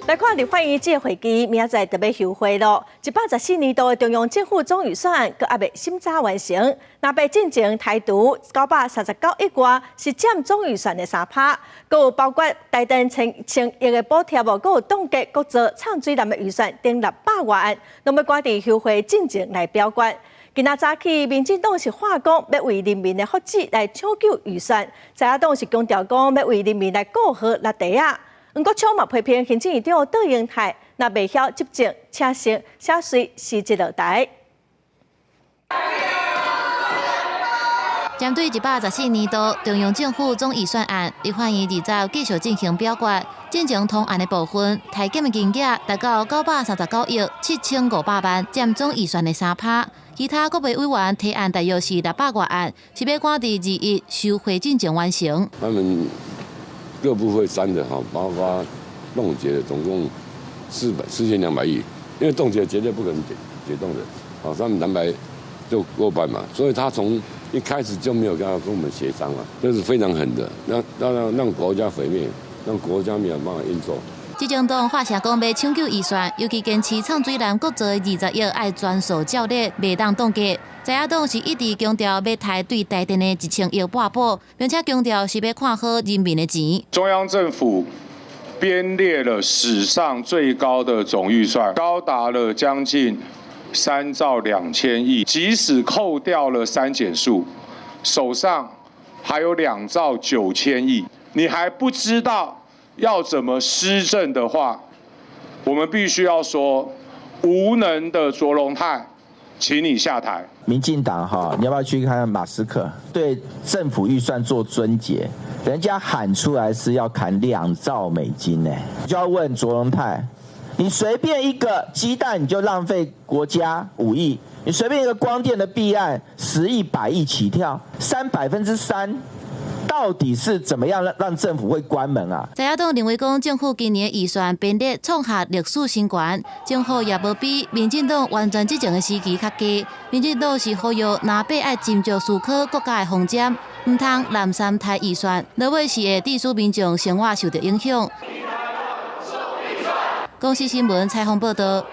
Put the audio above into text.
来看立法院这个会期，明仔就要休会咯。114年度的中央政府总预算阁还未审查完成，若要进行台独939亿元，是占总预算的3%。阁有包括台电1000亿的补贴，阁有冻结国造唱水南的预算等600万，拢要赶伫休会进程来表决。今仔早起，民进党是话讲要为人民的福祉来抢救预算，在野党是强调讲要为人民来顾好落地啊。不过，枪嘛批评行政院长杜英泰，若未晓执政，请先写随辞职落台。针对114年度中央政府总预算案，立法院20继续进行表决，进程通案的部分，台检的金额达到939亿7500万，占总预算的3%。其他国别委员提案大约是600多案，是要赶伫2日休会进程完成。他们各部会删的哈，包括冻结的，总共4200亿，因为冻结绝对不可能解冻的，好，3200就过半嘛，所以他从一开始就没有跟我们协商了，这是非常狠的，让国家毁灭，让国家没有办法运作。执政党发声讲要抢救预算，尤其坚持唱水南国造的20亿爱全数照列，袂当冻结。在野党是一直强调要台对台电的1000亿拨补，并且强调是要看好人民的钱。中央政府编列了史上最高的总预算，高达了将近3兆2000亿，即使扣掉了删减数，手上还有2兆9000亿，你还不知道要怎么施政的话，我们必须要说，无能的卓荣泰，请你下台。民进党哈，你要不要去看看马斯克对政府预算做尊节？人家喊出来是要砍2兆美金呢，就要问卓荣泰，你随便一个鸡蛋你就浪费国家5亿，你随便一个光电的弊案10亿、100亿起跳，删3%。到底是怎么样让政府会关门啊？在野党认为讲，政府今年的预算编列创下历史新高，政府也无比民进党完全执政的时期较低。民进党是呼吁南北爱斟酌思考国家的风险，唔通南山台预算，落尾是会致使民众生活受到影响。公视新闻采访报道。